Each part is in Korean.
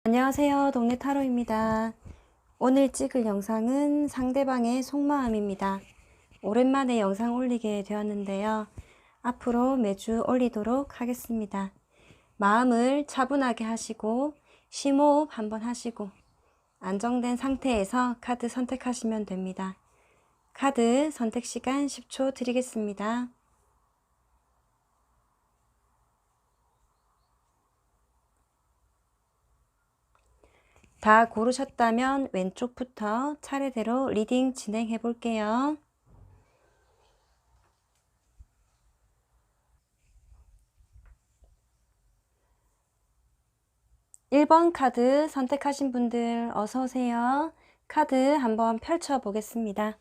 안녕하세요. 동네 타로입니다. 오늘 찍을 영상은 상대방의 속마음입니다. 오랜만에 영상 올리게 되었는데요. 앞으로 매주 올리도록 하겠습니다. 마음을 차분하게 하시고 심호흡 한번 하시고 안정된 상태에서 카드 선택하시면 됩니다. 카드 선택 시간 10초 드리겠습니다. 다 고르셨다면 왼쪽부터 차례대로 리딩 진행해 볼게요. 1번 카드 선택하신 분들 어서 오세요. 카드 한번 펼쳐 보겠습니다.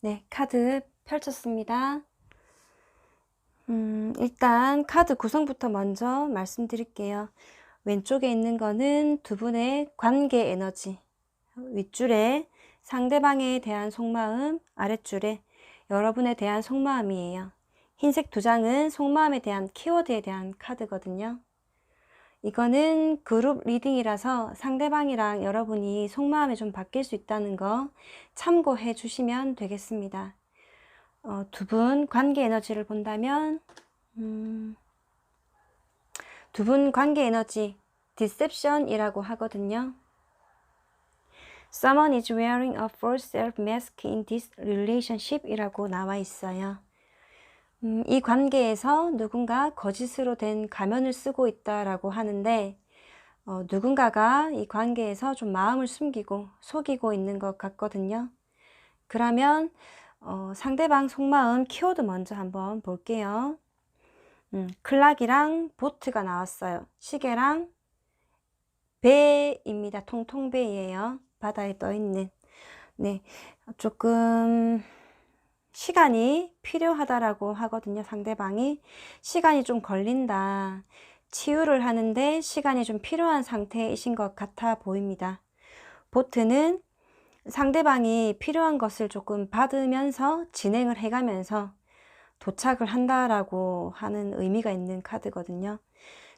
네, 카드 펼쳤습니다. 일단 카드 구성부터 먼저 말씀드릴게요. 왼쪽에 있는 거는 두 분의 관계 에너지, 윗줄에 상대방에 대한 속마음, 아랫줄에 여러분에 대한 속마음이에요. 흰색 두 장은 속마음에 대한 키워드에 대한 카드거든요. 이거는 그룹 리딩이라서 상대방이랑 여러분이 속마음이 좀 바뀔 수 있다는 거 참고해 주시면 되겠습니다. 두 분 관계 에너지를 본다면 두 분 관계 에너지 디셉션이라고 하거든요. Someone is wearing a false self mask in this relationship 이라고 나와 있어요. 이 관계에서 누군가 거짓으로 된 가면을 쓰고 있다라고 하는데 누군가가 이 관계에서 좀 마음을 숨기고 속이고 있는 것 같거든요. 그러면 상대방 속마음 키워드 먼저 한번 볼게요. 클락이랑 보트가 나왔어요. 시계랑 배입니다. 통통배예요. 바다에 떠있는. 네, 조금 시간이 필요하다라고 하거든요. 상대방이 시간이 좀 걸린다. 치유를 하는데 시간이 좀 필요한 상태이신 것 같아 보입니다. 보트는 상대방이 필요한 것을 조금 받으면서 진행을 해가면서 도착을 한다라고 하는 의미가 있는 카드거든요.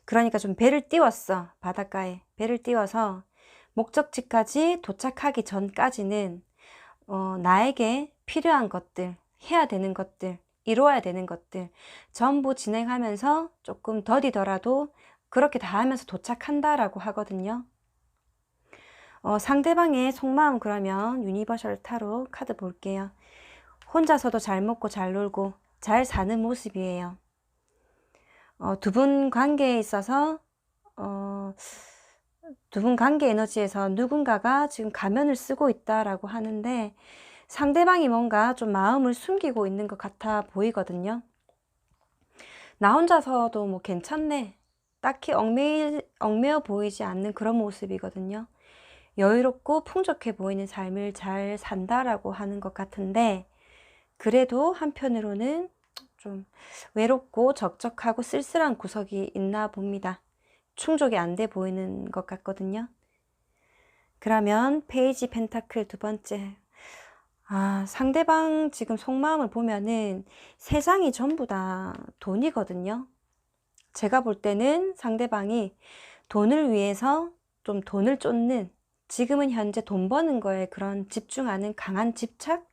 그러니까 좀 배를 띄웠어. 바닷가에 배를 띄워서 목적지까지 도착하기 전까지는 나에게 필요한 것들, 해야 되는 것들, 이루어야 되는 것들 전부 진행하면서 조금 더디더라도 그렇게 다 하면서 도착한다라고 하거든요. 상대방의 속마음 그러면 유니버셜 타로 카드 볼게요. 혼자서도 잘 먹고 잘 놀고 잘 사는 모습이에요. 두 분 관계에 있어서 두 분 관계 에너지에서 누군가가 지금 가면을 쓰고 있다라고 하는데 상대방이 뭔가 좀 마음을 숨기고 있는 것 같아 보이거든요. 나 혼자서도 뭐 괜찮네. 딱히 얽매여 보이지 않는 그런 모습이거든요. 여유롭고 풍족해 보이는 삶을 잘 산다라고 하는 것 같은데 그래도 한편으로는 좀 외롭고 적적하고 쓸쓸한 구석이 있나 봅니다. 충족이 안 돼 보이는 것 같거든요. 그러면 페이지 펜타클 두 번째. 상대방 지금 속마음을 보면은 세 장이 전부 다 돈이거든요. 제가 볼 때는 상대방이 돈을 위해서 좀 돈을 쫓는 지금은 현재 돈 버는 거에 그런 집중하는 강한 집착?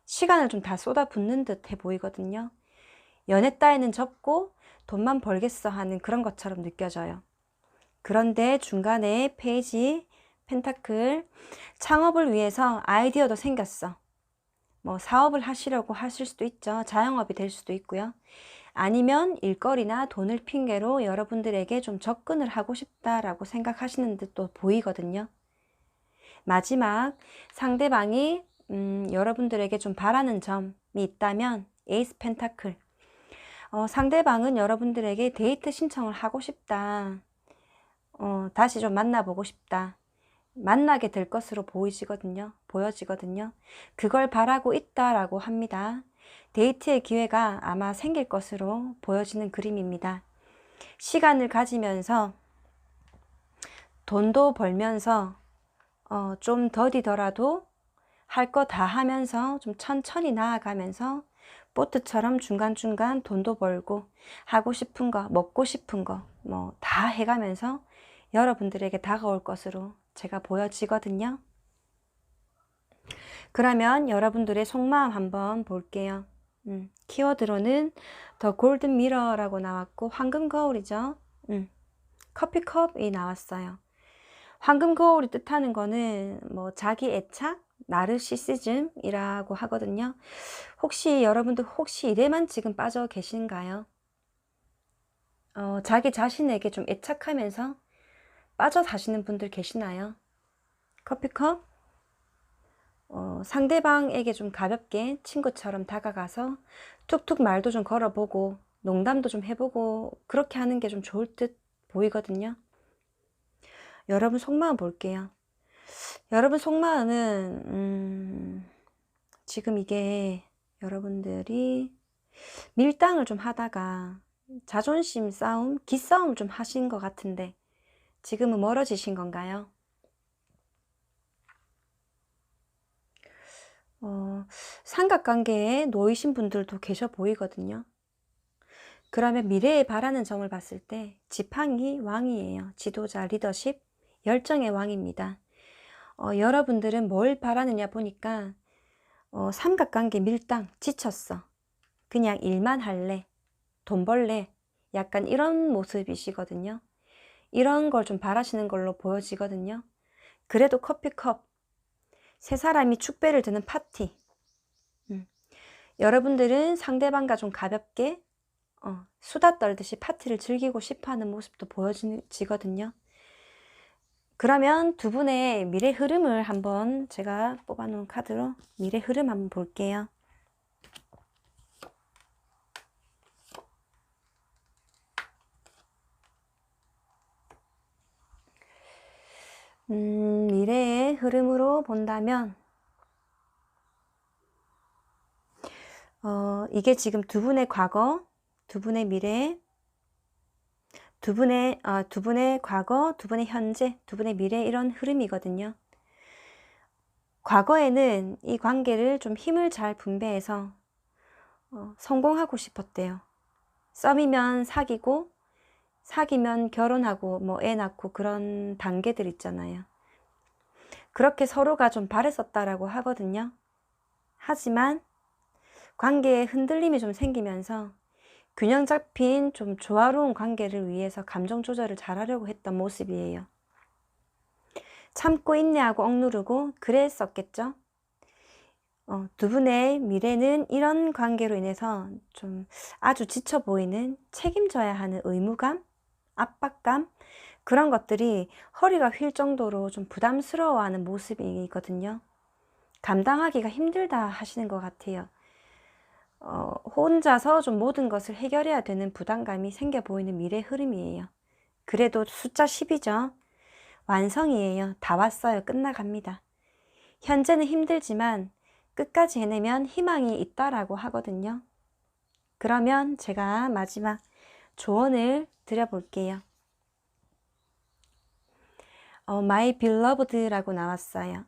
시간을 좀 다 쏟아붓는 듯해 보이거든요. 연애 따위는 접고 돈만 벌겠어 하는 그런 것처럼 느껴져요. 그런데 중간에 페이지 펜타클 창업을 위해서 아이디어도 생겼어. 뭐 사업을 하시려고 하실 수도 있죠. 자영업이 될 수도 있고요. 아니면 일거리나 돈을 핑계로 여러분들에게 좀 접근을 하고 싶다라고 생각하시는 듯도 보이거든요. 마지막, 상대방이 여러분들에게 좀 바라는 점이 있다면 에이스 펜타클. 상대방은 여러분들에게 데이트 신청을 하고 싶다. 다시 좀 만나보고 싶다. 만나게 될 것으로 보여지거든요. 그걸 바라고 있다라고 합니다. 데이트의 기회가 아마 생길 것으로 보여지는 그림입니다. 시간을 가지면서 돈도 벌면서 좀 더디더라도 할 거 다 하면서 좀 천천히 나아가면서 보트처럼 중간중간 돈도 벌고 하고 싶은 거, 먹고 싶은 거 뭐 다 해가면서 여러분들에게 다가올 것으로 제가 보여지거든요. 그러면 여러분들의 속마음 한번 볼게요. 키워드로는 더 골든 미러라고 나왔고 황금 거울이죠. 커피컵이 나왔어요. 황금 거울이 뜻하는 거는 뭐 자기 애착, 나르시시즘이라고 하거든요. 혹시 여러분들 일에만 지금 빠져 계신가요? 자기 자신에게 좀 애착하면서 빠져 사시는 분들 계시나요? 커피컵? 상대방에게 좀 가볍게 친구처럼 다가가서 툭툭 말도 좀 걸어보고 농담도 좀 해보고 그렇게 하는 게 좀 좋을 듯 보이거든요. 여러분 속마음 볼게요. 여러분 속마음은 지금 이게 여러분들이 밀당을 좀 하다가 자존심 싸움, 기싸움 좀 하신 것 같은데 지금은 멀어지신 건가요? 삼각관계에 놓이신 분들도 계셔 보이거든요. 그러면 미래에 바라는 점을 봤을 때 지팡이 왕이에요. 지도자, 리더십, 열정의 왕입니다. 여러분들은 뭘 바라느냐 보니까 삼각관계 밀당 지쳤어. 그냥 일만 할래. 돈 벌래. 약간 이런 모습이시거든요. 이런 걸 좀 바라시는 걸로 보여지거든요. 그래도 커피컵, 세 사람이 축배를 드는 파티. 여러분들은 상대방과 좀 가볍게 수다 떨듯이 파티를 즐기고 싶어하는 모습도 보여지거든요. 그러면 두 분의 미래 흐름을 한번 제가 뽑아놓은 카드로 미래 흐름 한번 볼게요. 미래의 흐름으로 본다면 이게 지금 두 분의 과거, 두 분의 미래, 두 분의 과거, 두 분의 현재, 두 분의 미래 이런 흐름이거든요. 과거에는 이 관계를 좀 힘을 잘 분배해서 성공하고 싶었대요. 썸이면 사귀고, 사귀면 결혼하고, 뭐 애 낳고 그런 단계들 있잖아요. 그렇게 서로가 좀 바랬었다라고 하거든요. 하지만 관계에 흔들림이 좀 생기면서 균형 잡힌 좀 조화로운 관계를 위해서 감정 조절을 잘하려고 했던 모습이에요. 참고 인내하고 억누르고 그랬었겠죠. 두 분의 미래는 이런 관계로 인해서 좀 아주 지쳐 보이는 책임져야 하는 의무감, 압박감 그런 것들이 허리가 휠 정도로 좀 부담스러워하는 모습이거든요. 감당하기가 힘들다 하시는 것 같아요. 혼자서 좀 모든 것을 해결해야 되는 부담감이 생겨 보이는 미래 흐름이에요. 그래도 숫자 10이죠. 완성이에요. 다 왔어요. 끝나갑니다. 현재는 힘들지만 끝까지 해내면 희망이 있다라고 하거든요. 그러면 제가 마지막 조언을 드려볼게요. My Beloved라고 나왔어요.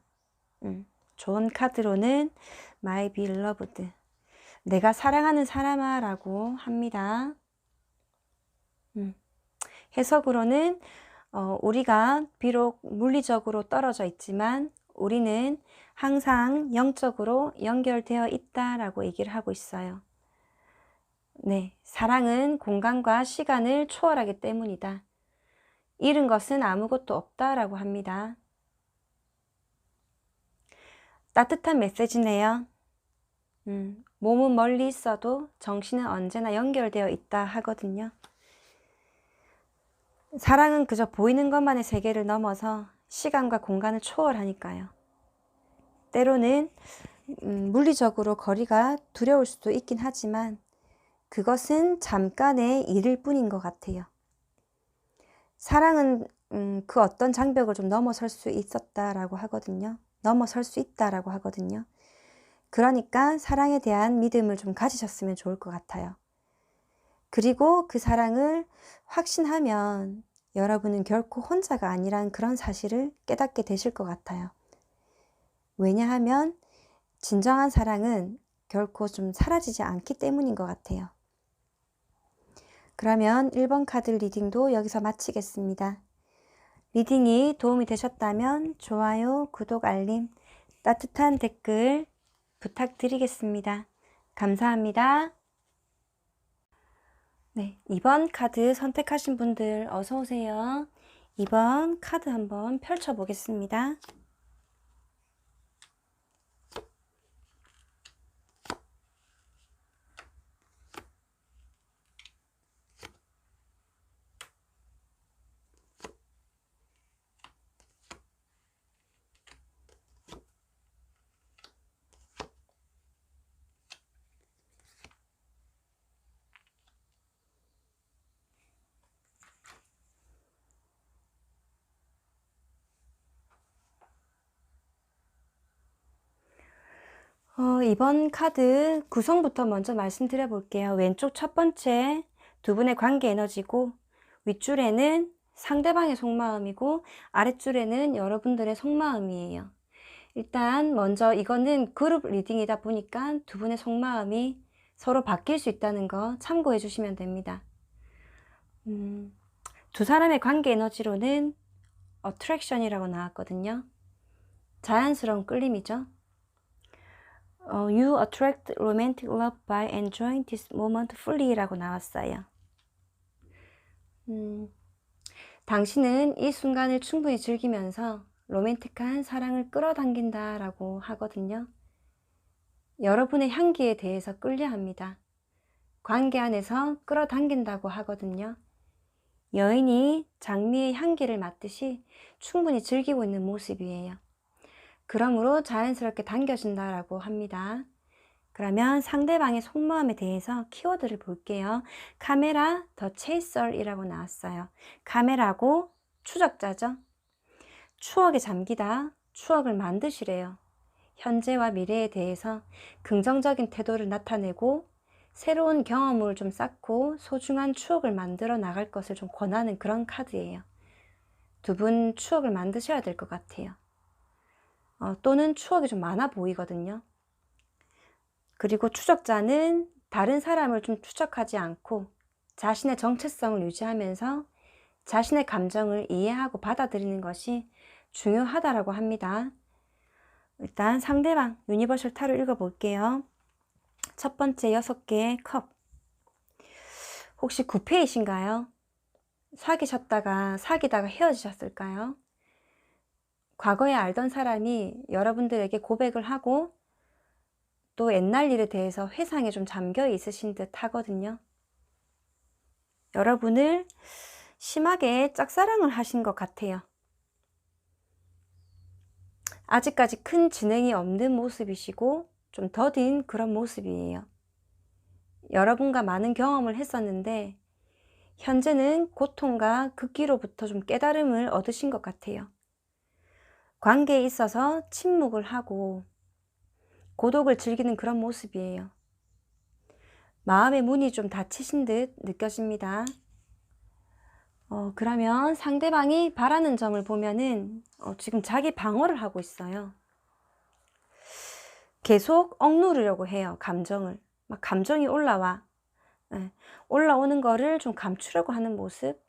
조언 카드로는 My Beloved, 내가 사랑하는 사람아 라고 합니다. 해석으로는 우리가 비록 물리적으로 떨어져 있지만 우리는 항상 영적으로 연결되어 있다라고 얘기를 하고 있어요. 네, 사랑은 공간과 시간을 초월하기 때문이다. 잃은 것은 아무것도 없다라고 합니다. 따뜻한 메시지네요. 몸은 멀리 있어도 정신은 언제나 연결되어 있다 하거든요. 사랑은 그저 보이는 것만의 세계를 넘어서 시간과 공간을 초월하니까요. 때로는 물리적으로 거리가 두려울 수도 있긴 하지만 그것은 잠깐의 일일 뿐인 것 같아요. 사랑은 그 어떤 장벽을 좀 넘어설 수 있었다라고 하거든요. 넘어설 수 있다라고 하거든요. 그러니까 사랑에 대한 믿음을 좀 가지셨으면 좋을 것 같아요. 그리고 그 사랑을 확신하면 여러분은 결코 혼자가 아니란 그런 사실을 깨닫게 되실 것 같아요. 왜냐하면 진정한 사랑은 결코 좀 사라지지 않기 때문인 것 같아요. 그러면 1번 카드 리딩도 여기서 마치겠습니다. 리딩이 도움이 되셨다면 좋아요, 구독, 알림, 따뜻한 댓글 부탁드리겠습니다. 감사합니다. 네, 2번 카드 선택하신 분들 어서 오세요. 2번 카드 한번 펼쳐 보겠습니다. 이번 카드 구성부터 먼저 말씀드려 볼게요. 왼쪽 첫 번째 두 분의 관계 에너지고 윗줄에는 상대방의 속마음이고 아랫줄에는 여러분들의 속마음이에요. 일단 먼저 이거는 그룹 리딩이다 보니까 두 분의 속마음이 서로 바뀔 수 있다는 거 참고해 주시면 됩니다. 두 사람의 관계 에너지로는 attraction이라고 나왔거든요. 자연스러운 끌림이죠. You attract romantic love by enjoying this moment fully 라고 나왔어요. 당신은 이 순간을 충분히 즐기면서 로맨틱한 사랑을 끌어당긴다 라고 하거든요. 여러분의 향기에 대해서 끌려합니다. 관계 안에서 끌어당긴다고 하거든요. 여인이 장미의 향기를 맡듯이 충분히 즐기고 있는 모습이에요. 그러므로 자연스럽게 당겨진다라고 합니다. 그러면 상대방의 속마음에 대해서 키워드를 볼게요. 카메라, 더 체이서이라고 나왔어요. 카메라고 추적자죠. 추억에 잠기다, 추억을 만드시래요. 현재와 미래에 대해서 긍정적인 태도를 나타내고 새로운 경험을 좀 쌓고 소중한 추억을 만들어 나갈 것을 좀 권하는 그런 카드예요. 두 분 추억을 만드셔야 될 것 같아요. 또는 추억이 좀 많아 보이거든요. 그리고 추적자는 다른 사람을 좀 추적하지 않고 자신의 정체성을 유지하면서 자신의 감정을 이해하고 받아들이는 것이 중요하다고 합니다. 일단 상대방 유니버셜 타로 읽어볼게요. 첫 번째 6개의 컵. 혹시 구패이신가요? 사귀다가 헤어지셨을까요? 과거에 알던 사람이 여러분들에게 고백을 하고 또 옛날 일에 대해서 회상에 좀 잠겨 있으신 듯 하거든요. 여러분을 심하게 짝사랑을 하신 것 같아요. 아직까지 큰 진행이 없는 모습이시고 좀 더딘 그런 모습이에요. 여러분과 많은 경험을 했었는데 현재는 고통과 극기로부터 좀 깨달음을 얻으신 것 같아요. 관계에 있어서 침묵을 하고 고독을 즐기는 그런 모습이에요. 마음의 문이 좀 닫히신 듯 느껴집니다. 그러면 상대방이 바라는 점을 보면은 지금 자기 방어를 하고 있어요. 계속 억누르려고 해요. 감정을. 막 감정이 올라와. 네. 올라오는 거를 좀 감추려고 하는 모습.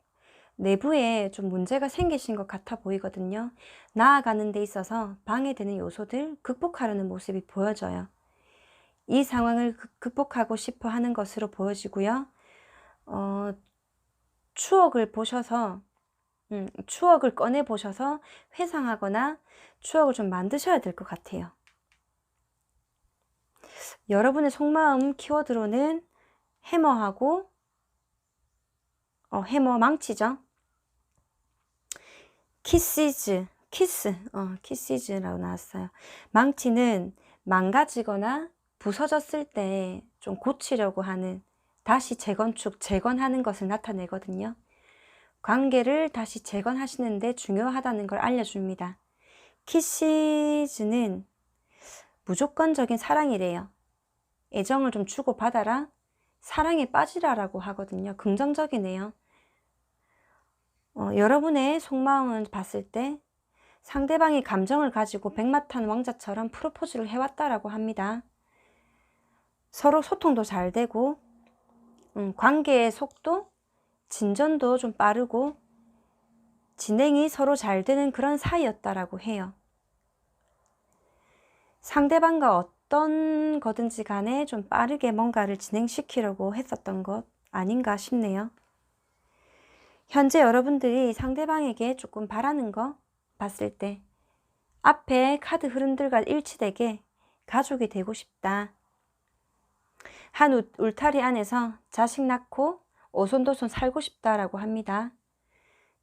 내부에 좀 문제가 생기신 것 같아 보이거든요. 나아가는 데 있어서 방해되는 요소들 극복하려는 모습이 보여져요. 이 상황을 극복하고 싶어 하는 것으로 보여지고요. 추억을 보셔서 추억을 꺼내 보셔서 회상하거나 추억을 좀 만드셔야 될 것 같아요. 여러분의 속마음 키워드로는 해머하고 해머 망치죠. 키스즈라고 나왔어요. 망치는 망가지거나 부서졌을 때 좀 고치려고 하는, 다시 재건하는 것을 나타내거든요. 관계를 다시 재건하시는데 중요하다는 걸 알려줍니다. 키시즈는 무조건적인 사랑이래요. 애정을 좀 주고받아라, 사랑에 빠지라라고 하거든요. 긍정적이네요. 여러분의 속마음을 봤을 때 상대방이 감정을 가지고 백마탄 왕자처럼 프로포즈를 해왔다라고 합니다. 서로 소통도 잘 되고 관계의 속도, 진전도 좀 빠르고 진행이 서로 잘 되는 그런 사이였다라고 해요. 상대방과 어떤 거든지 간에 좀 빠르게 뭔가를 진행시키려고 했었던 것 아닌가 싶네요. 현재 여러분들이 상대방에게 조금 바라는 거 봤을 때 앞에 카드 흐름들과 일치되게 가족이 되고 싶다. 한 울타리 안에서 자식 낳고 오손도손 살고 싶다라고 합니다.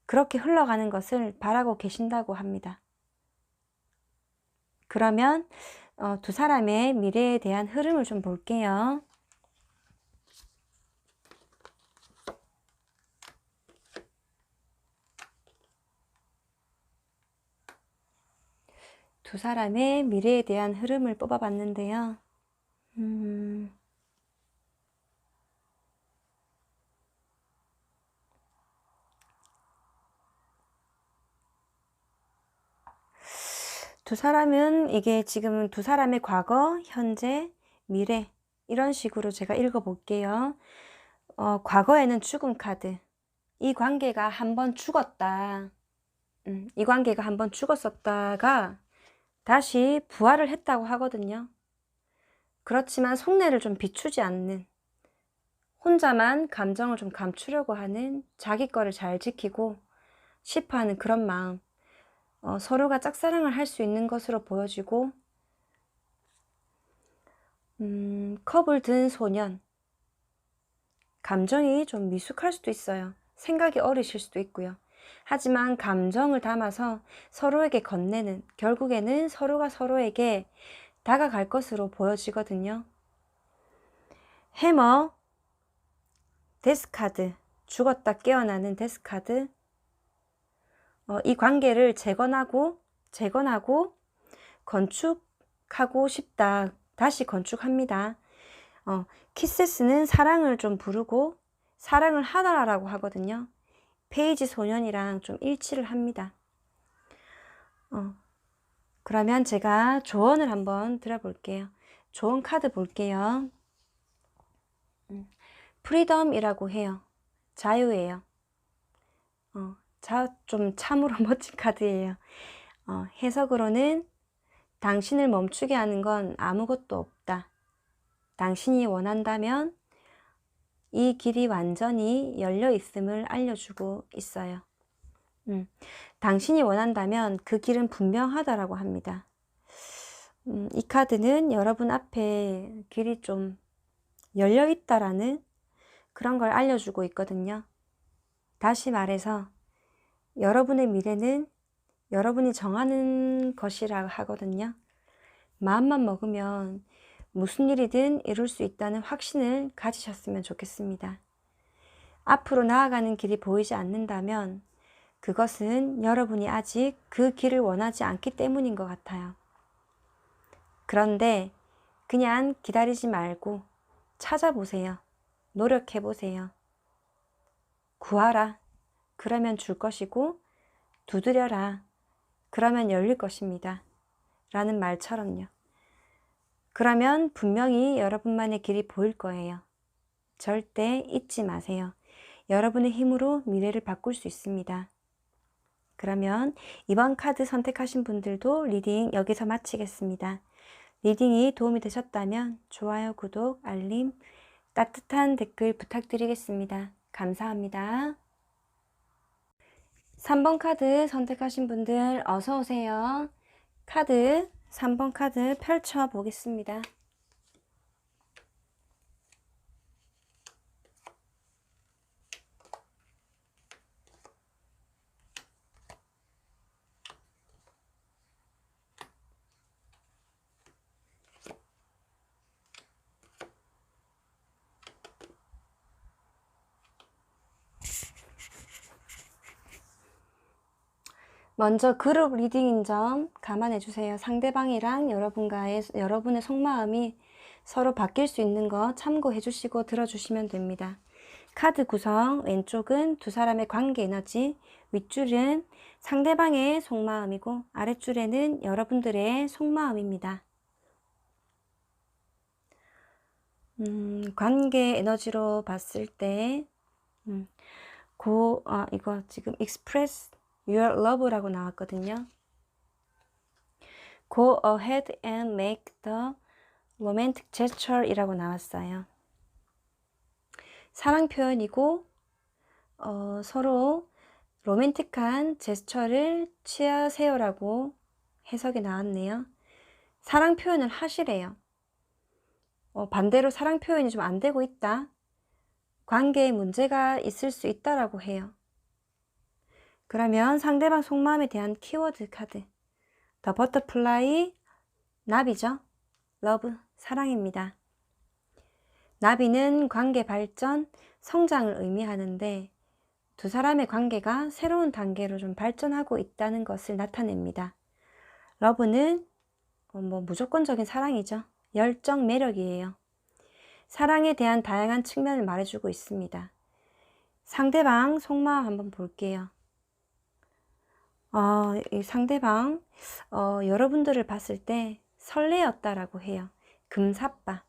그렇게 흘러가는 것을 바라고 계신다고 합니다. 그러면 두 사람의 미래에 대한 흐름을 좀 볼게요. 두 사람의 미래에 대한 흐름을 뽑아봤는데요. 두 사람은 이게 지금 두 사람의 과거, 현재, 미래 이런 식으로 제가 읽어볼게요. 과거에는 죽음 카드. 이 관계가 한번 죽었다. 이 관계가 한번 죽었었다가 다시 부활을 했다고 하거든요. 그렇지만 속내를 좀 비추지 않는, 혼자만 감정을 좀 감추려고 하는, 자기 거를 잘 지키고 싶어 하는 그런 마음. 서로가 짝사랑을 할 수 있는 것으로 보여지고, 컵을 든 소년. 감정이 좀 미숙할 수도 있어요. 생각이 어리실 수도 있고요. 하지만 감정을 담아서 서로에게 건네는, 결국에는 서로가 서로에게 다가갈 것으로 보여지거든요. 해머, 데스카드, 죽었다 깨어나는 데스카드. 이 관계를 재건하고 건축하고 싶다. 다시 건축합니다. 키세스는 사랑을 좀 부르고 사랑을 하다라고 하거든요. 페이지 소년이랑 좀 일치를 합니다. 그러면 제가 조언을 한번 드려볼게요. 조언 카드 볼게요. 프리덤이라고 해요. 자유예요. 좀 참으로 멋진 카드예요. 해석으로는 당신을 멈추게 하는 건 아무것도 없다. 당신이 원한다면 이 길이 완전히 열려 있음을 알려주고 있어요. 당신이 원한다면 그 길은 분명하다라고 합니다. 이 카드는 여러분 앞에 길이 좀 열려 있다라는 그런 걸 알려주고 있거든요. 다시 말해서 여러분의 미래는 여러분이 정하는 것이라 하거든요. 마음만 먹으면 무슨 일이든 이룰 수 있다는 확신을 가지셨으면 좋겠습니다. 앞으로 나아가는 길이 보이지 않는다면 그것은 여러분이 아직 그 길을 원하지 않기 때문인 것 같아요. 그런데 그냥 기다리지 말고 찾아보세요. 노력해보세요. 구하라. 그러면 줄 것이고 두드려라. 그러면 열릴 것입니다. 라는 말처럼요. 그러면 분명히 여러분만의 길이 보일 거예요. 절대 잊지 마세요. 여러분의 힘으로 미래를 바꿀 수 있습니다. 그러면 이번 카드 선택하신 분들도 리딩 여기서 마치겠습니다. 리딩이 도움이 되셨다면 좋아요, 구독, 알림, 따뜻한 댓글 부탁드리겠습니다. 감사합니다. 3번 카드 선택하신 분들 어서 오세요. 3번 카드 펼쳐 보겠습니다. 먼저 그룹 리딩인 점 감안해 주세요. 상대방이랑 여러분의 속마음이 서로 바뀔 수 있는 거 참고해 주시고 들어주시면 됩니다. 카드 구성, 왼쪽은 두 사람의 관계 에너지, 윗줄은 상대방의 속마음이고 아랫줄에는 여러분들의 속마음입니다. 관계 에너지로 봤을 때 이거 지금 express your love라고 나왔거든요. Go ahead and make the romantic gesture 이라고 나왔어요. 사랑 표현이고 서로 로맨틱한 제스처를 취하세요 라고 해석이 나왔네요. 사랑 표현을 하시래요. 반대로 사랑 표현이 좀 안 되고 있다, 관계에 문제가 있을 수 있다라고 해요. 그러면 상대방 속마음에 대한 키워드 카드, The Butterfly, 나비죠. Love, 사랑입니다. 나비는 관계 발전, 성장을 의미하는데 두 사람의 관계가 새로운 단계로 좀 발전하고 있다는 것을 나타냅니다. 러브는 무조건적인 사랑이죠. 열정, 매력이에요. 사랑에 대한 다양한 측면을 말해주고 있습니다. 상대방 속마음 한번 볼게요. 이 상대방 여러분들을 봤을 때 설레었다라고 해요. 금사빠,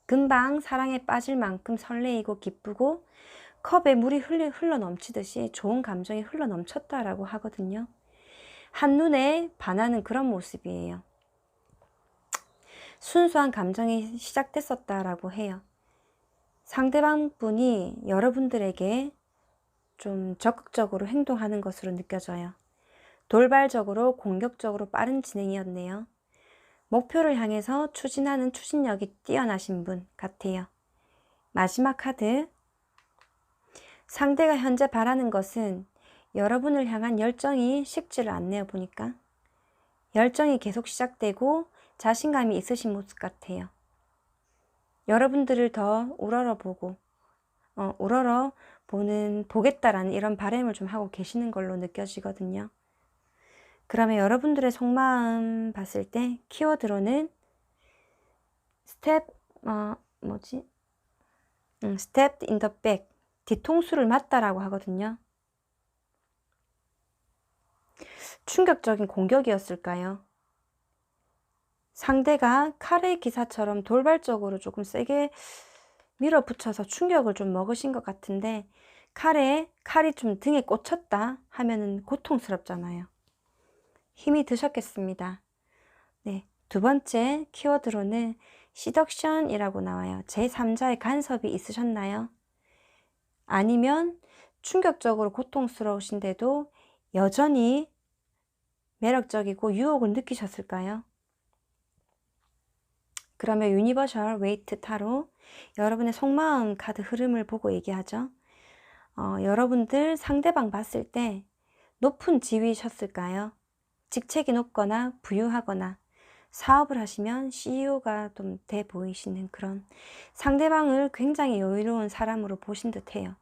금방 사랑에 빠질 만큼 설레이고 기쁘고 컵에 물이 흘러 넘치듯이 좋은 감정이 흘러 넘쳤다라고 하거든요. 한눈에 반하는 그런 모습이에요. 순수한 감정이 시작됐었다라고 해요. 상대방 분이 여러분들에게 좀 적극적으로 행동하는 것으로 느껴져요. 돌발적으로 공격적으로 빠른 진행이었네요. 목표를 향해서 추진하는 추진력이 뛰어나신 분 같아요. 마지막 카드, 상대가 현재 바라는 것은 여러분을 향한 열정이 식지를 않네요. 보니까 열정이 계속 시작되고 자신감이 있으신 모습 같아요. 여러분들을 더 보겠다라는 이런 바람을 좀 하고 계시는 걸로 느껴지거든요. 그러면 여러분들의 속마음 봤을 때 키워드로는 stepped in the back, 뒤통수를 맞다라고 하거든요. 충격적인 공격이었을까요? 상대가 칼의 기사처럼 돌발적으로 조금 세게 밀어붙여서 충격을 좀 먹으신 것 같은데 칼이 좀 등에 꽂혔다 하면은 고통스럽잖아요. 힘이 드셨겠습니다. 네, 두 번째 키워드로는 시덕션이라고 나와요. 제3자의 간섭이 있으셨나요? 아니면 충격적으로 고통스러우신데도 여전히 매력적이고 유혹을 느끼셨을까요? 그러면 유니버셜 웨이트 타로 여러분의 속마음 카드 흐름을 보고 얘기하죠. 여러분들 상대방 봤을 때 높은 지위셨을까요? 직책이 높거나 부유하거나 사업을 하시면 CEO가 좀 돼 보이시는 그런, 상대방을 굉장히 여유로운 사람으로 보신 듯해요.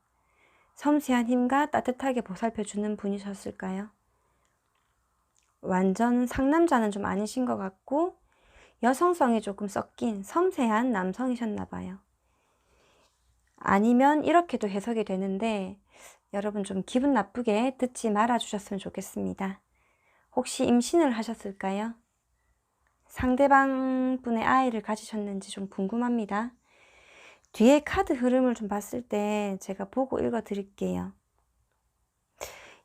섬세한 힘과 따뜻하게 보살펴주는 분이셨을까요? 완전 상남자는 좀 아니신 것 같고 여성성이 조금 섞인 섬세한 남성이셨나 봐요. 아니면 이렇게도 해석이 되는데 여러분 좀 기분 나쁘게 듣지 말아 주셨으면 좋겠습니다. 혹시 임신을 하셨을까요? 상대방 분의 아이를 가지셨는지 좀 궁금합니다. 뒤에 카드 흐름을 좀 봤을 때 제가 보고 읽어 드릴게요.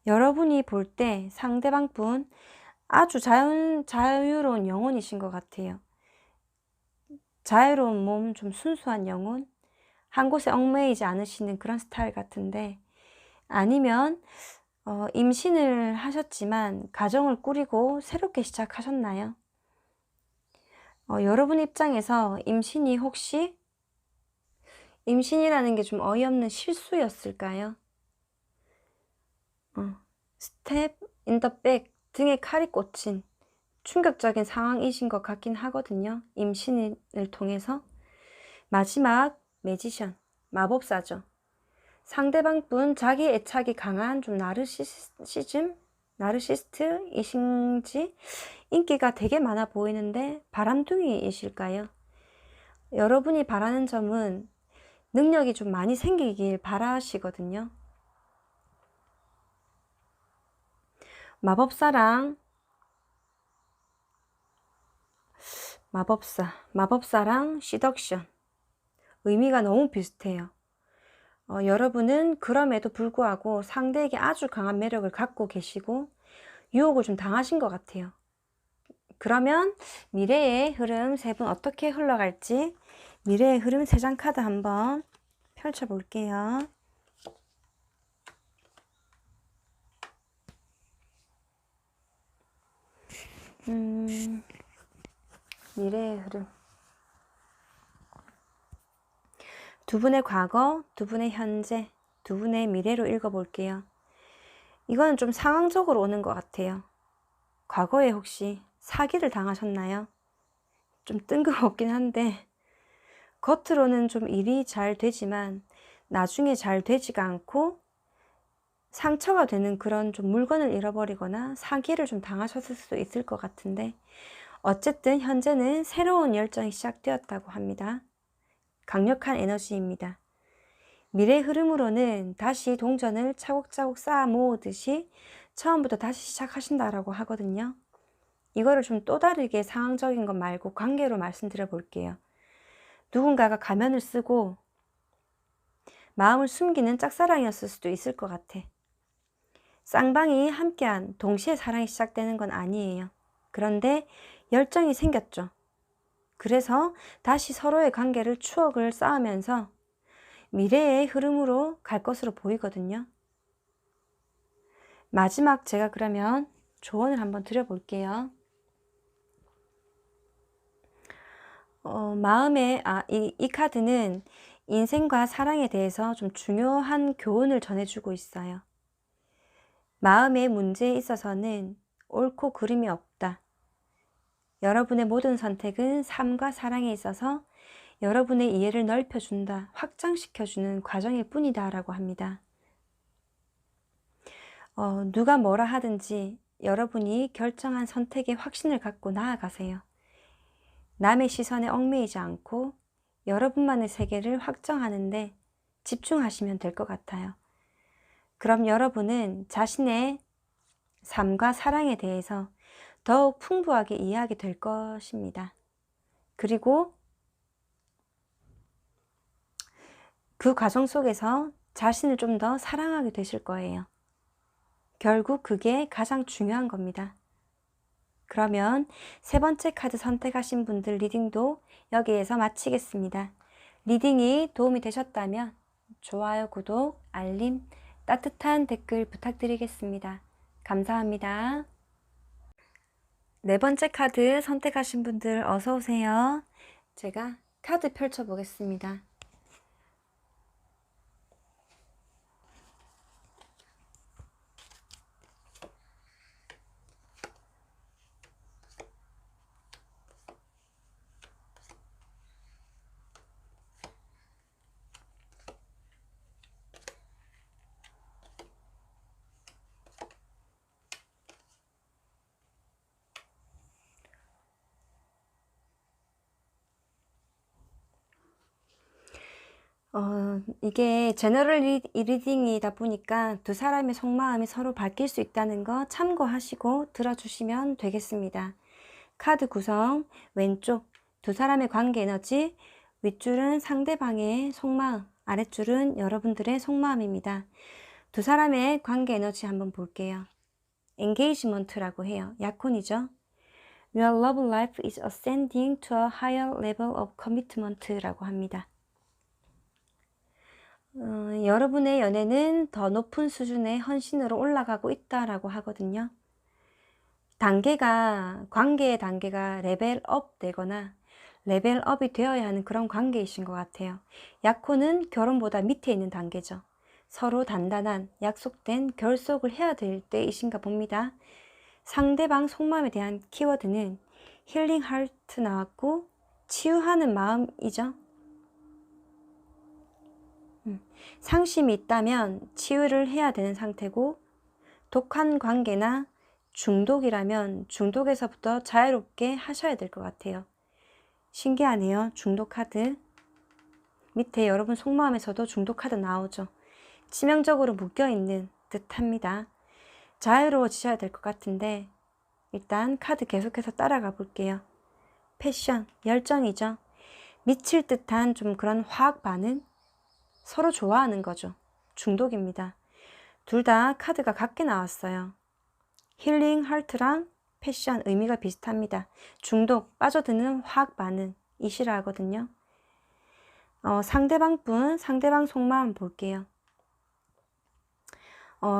여러분이 볼 때 상대방 분 아주 자유로운 영혼이신 것 같아요. 자유로운 몸, 좀 순수한 영혼, 한 곳에 얽매이지 않으시는 그런 스타일 같은데, 아니면 임신을 하셨지만 가정을 꾸리고 새롭게 시작하셨나요? 여러분 입장에서 임신이라는 게 좀 어이없는 실수였을까요? 스텝 인 더 백, 등에 칼이 꽂힌 충격적인 상황이신 것 같긴 하거든요. 임신을 통해서. 마지막 매지션, 마법사죠. 상대방 분 자기 애착이 강한 좀 나르시시즘? 나르시스트이신지 인기가 되게 많아 보이는데 바람둥이이실까요? 여러분이 바라는 점은 능력이 좀 많이 생기길 바라시거든요. 마법사랑 마법사랑 시덕션 의미가 너무 비슷해요. 여러분은 그럼에도 불구하고 상대에게 아주 강한 매력을 갖고 계시고 유혹을 좀 당하신 것 같아요. 그러면 미래의 흐름 세 분 어떻게 흘러갈지 미래의 흐름 3장 카드 한번 펼쳐 볼게요. 미래의 흐름. 두 분의 과거, 두 분의 현재, 두 분의 미래로 읽어볼게요. 이거는 좀 상황적으로 오는 것 같아요. 과거에 혹시 사기를 당하셨나요? 좀 뜬금없긴 한데 겉으로는 좀 일이 잘 되지만 나중에 잘 되지가 않고 상처가 되는 그런 좀 물건을 잃어버리거나 사기를 좀 당하셨을 수도 있을 것 같은데 어쨌든 현재는 새로운 열정이 시작되었다고 합니다. 강력한 에너지입니다. 미래 흐름으로는 다시 동전을 차곡차곡 쌓아 모으듯이 처음부터 다시 시작하신다라고 하거든요. 이거를 좀 또 다르게 상황적인 것 말고 관계로 말씀드려 볼게요. 누군가가 가면을 쓰고 마음을 숨기는 짝사랑이었을 수도 있을 것 같아. 쌍방이 함께한 동시에 사랑이 시작되는 건 아니에요. 그런데 열정이 생겼죠. 그래서 다시 서로의 관계를 추억을 쌓으면서 미래의 흐름으로 갈 것으로 보이거든요. 마지막 제가 그러면 조언을 한번 드려볼게요. 이 카드는 인생과 사랑에 대해서 좀 중요한 교훈을 전해주고 있어요. 마음의 문제에 있어서는 옳고 그름이 없다. 여러분의 모든 선택은 삶과 사랑에 있어서 여러분의 이해를 넓혀준다, 확장시켜주는 과정일 뿐이다 라고 합니다. 누가 뭐라 하든지 여러분이 결정한 선택에 확신을 갖고 나아가세요. 남의 시선에 얽매이지 않고 여러분만의 세계를 확정하는데 집중하시면 될 것 같아요. 그럼 여러분은 자신의 삶과 사랑에 대해서 더욱 풍부하게 이해하게 될 것입니다. 그리고 그 과정 속에서 자신을 좀 더 사랑하게 되실 거예요. 결국 그게 가장 중요한 겁니다. 그러면 3번째 카드 선택하신 분들 리딩도 여기에서 마치겠습니다. 리딩이 도움이 되셨다면 좋아요, 구독, 알림, 따뜻한 댓글 부탁드리겠습니다. 감사합니다. 4번째 카드 선택하신 분들 어서 오세요. 제가 카드 펼쳐 보겠습니다. 이게 제너럴 리딩이다 보니까 두 사람의 속마음이 서로 바뀔 수 있다는 거 참고하시고 들어주시면 되겠습니다. 카드 구성 왼쪽 두 사람의 관계 에너지, 윗줄은 상대방의 속마음, 아랫줄은 여러분들의 속마음입니다. 두 사람의 관계 에너지 한번 볼게요. 엔게이지먼트라고 해요. 약혼이죠. Your love life is ascending to a higher level of commitment라고 합니다. 여러분의 연애는 더 높은 수준의 헌신으로 올라가고 있다라고 하거든요. 관계의 단계가 레벨업 되거나 레벨업이 되어야 하는 그런 관계이신 것 같아요. 약혼은 결혼보다 밑에 있는 단계죠. 서로 단단한 약속된 결속을 해야 될 때이신가 봅니다. 상대방 속마음에 대한 키워드는 힐링 하트 나왔고 치유하는 마음이죠. 상심이 있다면 치유를 해야 되는 상태고 독한 관계나 중독이라면 중독에서부터 자유롭게 하셔야 될 것 같아요. 신기하네요. 중독 카드. 밑에 여러분 속마음에서도 중독 카드 나오죠. 치명적으로 묶여있는 듯 합니다. 자유로워지셔야 될 것 같은데 일단 카드 계속해서 따라가 볼게요. 패션, 열정이죠. 미칠 듯한 좀 그런 화학 반응, 서로 좋아하는 거죠. 중독입니다. 둘 다 카드가 같게 나왔어요. 힐링, 하트랑 패션 의미가 비슷합니다. 중독, 빠져드는 화학 반응이시라 하거든요. 상대방 속마음 볼게요.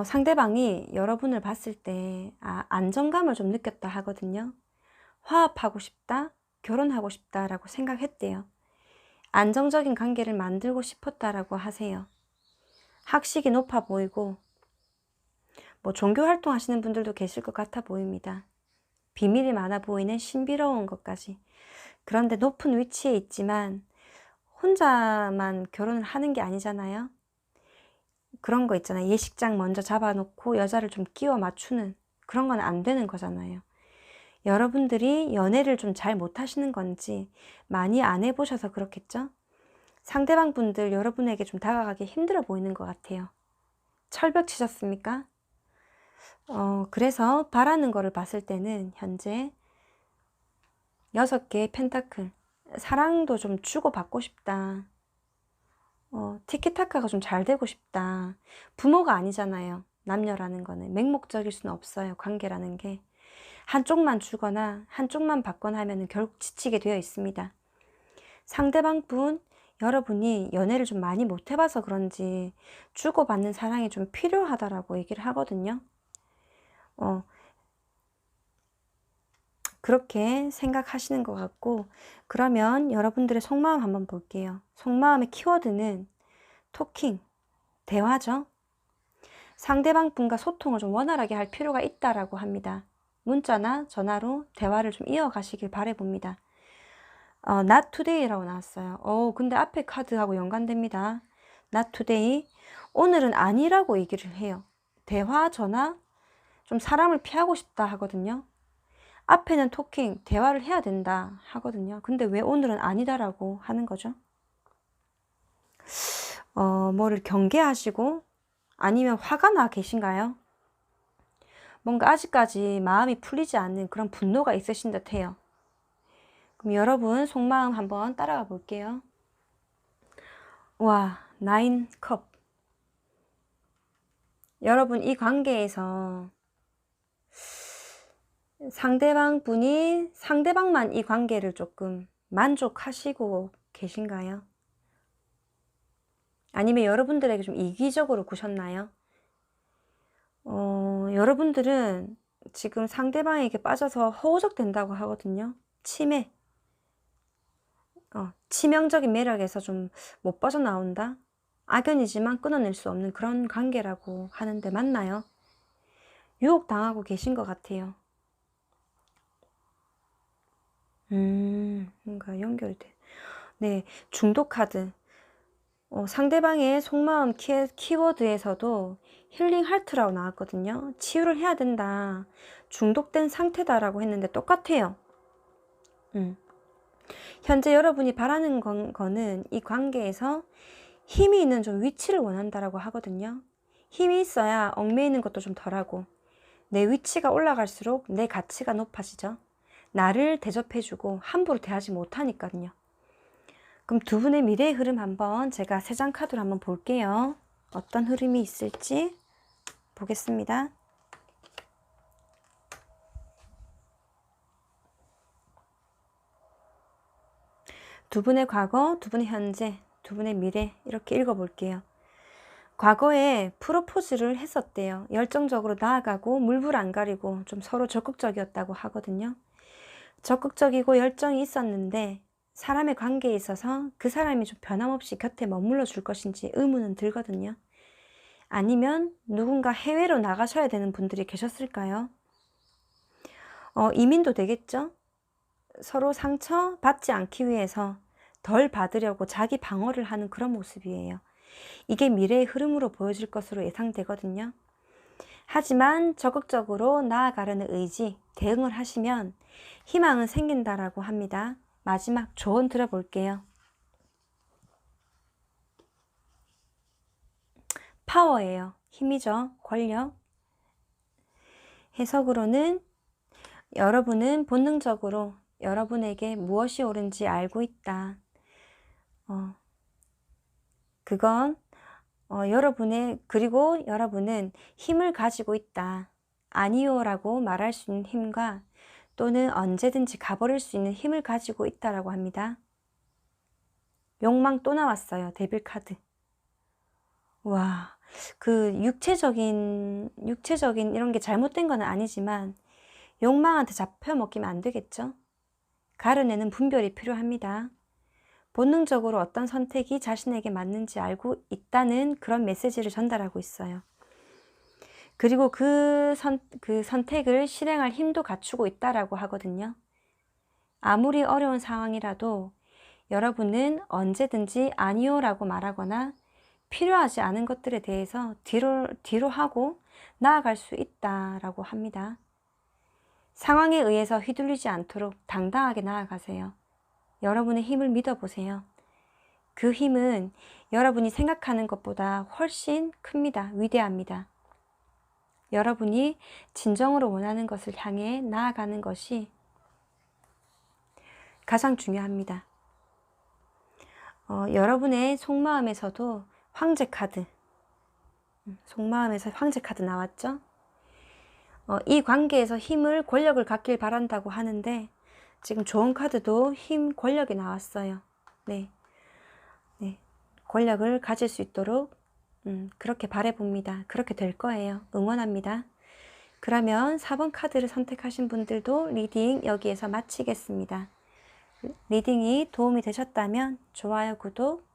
상대방이 여러분을 봤을 때 안정감을 좀 느꼈다 하거든요. 화합하고 싶다, 결혼하고 싶다라고 생각했대요. 안정적인 관계를 만들고 싶었다라고 하세요. 학식이 높아 보이고 종교 활동하시는 분들도 계실 것 같아 보입니다. 비밀이 많아 보이는 신비로운 것까지. 그런데 높은 위치에 있지만 혼자만 결혼을 하는 게 아니잖아요. 그런 거 있잖아요. 예식장 먼저 잡아놓고 여자를 좀 끼워 맞추는 그런 건 안 되는 거잖아요. 여러분들이 연애를 좀 잘 못하시는 건지 많이 안 해보셔서 그렇겠죠? 상대방 분들 여러분에게 좀 다가가기 힘들어 보이는 것 같아요. 철벽 치셨습니까? 그래서 바라는 거를 봤을 때는 현재 6개의 펜타클, 사랑도 좀 주고받고 싶다. 티키타카가 좀 잘 되고 싶다. 부모가 아니잖아요. 남녀라는 거는 맹목적일 수는 없어요. 관계라는 게 한쪽만 주거나 한쪽만 받거나 하면 결국 지치게 되어 있습니다. 상대방 분, 여러분이 연애를 좀 많이 못 해봐서 그런지 주고받는 사랑이 좀 필요하다라고 얘기를 하거든요. 그렇게 생각하시는 것 같고, 그러면 여러분들의 속마음 한번 볼게요. 속마음의 키워드는 토킹, 대화죠. 상대방 분과 소통을 좀 원활하게 할 필요가 있다라고 합니다. 문자나 전화로 대화를 좀 이어가시길 바라봅니다. Not today라고 나왔어요. 근데 앞에 카드하고 연관됩니다. Not today. 오늘은 아니라고 얘기를 해요. 대화, 전화, 좀 사람을 피하고 싶다 하거든요. 앞에는 토킹, 대화를 해야 된다 하거든요. 근데 왜 오늘은 아니다라고 하는 거죠? 뭐를 경계하시고 아니면 화가 나 계신가요? 뭔가 아직까지 마음이 풀리지 않는 그런 분노가 있으신 듯 해요. 그럼 여러분 속마음 한번 따라가 볼게요. 와, 9컵. 여러분 이 관계에서 상대방만 이 관계를 조금 만족하시고 계신가요? 아니면 여러분들에게 좀 이기적으로 구셨나요? 여러분들은 지금 상대방에게 빠져서 허우적 된다고 하거든요. 치명적인 매력에서 좀 못 빠져나온다? 악연이지만 끊어낼 수 없는 그런 관계라고 하는데 맞나요? 유혹당하고 계신 것 같아요. 뭔가 연결돼. 네, 중독 카드. 상대방의 속마음 키워드에서도 힐링 하트라고 나왔거든요. 치유를 해야 된다. 중독된 상태다라고 했는데 똑같아요. 현재 여러분이 바라는 거는 이 관계에서 힘이 있는 좀 위치를 원한다라고 하거든요. 힘이 있어야 얽매이는 것도 좀 덜하고 내 위치가 올라갈수록 내 가치가 높아지죠. 나를 대접해주고 함부로 대하지 못하니까요. 그럼 두 분의 미래의 흐름 한번 제가 3장 카드로 한번 볼게요. 어떤 흐름이 있을지 보겠습니다. 두 분의 과거, 두 분의 현재, 두 분의 미래 이렇게 읽어볼게요. 과거에 프로포즈를 했었대요. 열정적으로 나아가고 물불 안 가리고 좀 서로 적극적이었다고 하거든요. 적극적이고 열정이 있었는데 사람의 관계에 있어서 그 사람이 좀 변함없이 곁에 머물러 줄 것인지 의문은 들거든요. 아니면 누군가 해외로 나가셔야 되는 분들이 계셨을까요? 이민도 되겠죠? 서로 상처 받지 않기 위해서 덜 받으려고 자기 방어를 하는 그런 모습이에요. 이게 미래의 흐름으로 보여질 것으로 예상되거든요. 하지만 적극적으로 나아가려는 의지, 대응을 하시면 희망은 생긴다라고 합니다. 마지막 조언 들어볼게요. 파워예요. 힘이죠. 권력. 해석으로는 여러분은 본능적으로 여러분에게 무엇이 옳은지 알고 있다. 그건 그리고 여러분은 힘을 가지고 있다. 아니요 라고 말할 수 있는 힘과 또는 언제든지 가버릴 수 있는 힘을 가지고 있다라고 합니다. 욕망 또 나왔어요. 데빌 카드. 와, 그 육체적인 이런 게 잘못된 건 아니지만 욕망한테 잡혀 먹히면 안 되겠죠? 가려내는 분별이 필요합니다. 본능적으로 어떤 선택이 자신에게 맞는지 알고 있다는 그런 메시지를 전달하고 있어요. 그리고 그 선택을 실행할 힘도 갖추고 있다라고 하거든요. 아무리 어려운 상황이라도 여러분은 언제든지 아니요라고 말하거나 필요하지 않은 것들에 대해서 뒤로 하고 나아갈 수 있다라고 합니다. 상황에 의해서 휘둘리지 않도록 당당하게 나아가세요. 여러분의 힘을 믿어보세요. 그 힘은 여러분이 생각하는 것보다 훨씬 큽니다. 위대합니다. 여러분이 진정으로 원하는 것을 향해 나아가는 것이 가장 중요합니다. 여러분의 속마음에서도 황제 카드, 속마음에서 황제 카드 나왔죠? 이 관계에서 힘을, 권력을 갖길 바란다고 하는데 지금 좋은 카드도 힘, 권력이 나왔어요. 네, 권력을 가질 수 있도록 그렇게 바라봅니다. 그렇게 될 거예요. 응원합니다. 그러면 4번 카드를 선택하신 분들도 리딩 여기에서 마치겠습니다. 리딩이 도움이 되셨다면 좋아요, 구독,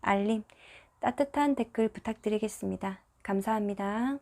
알림, 따뜻한 댓글 부탁드리겠습니다. 감사합니다.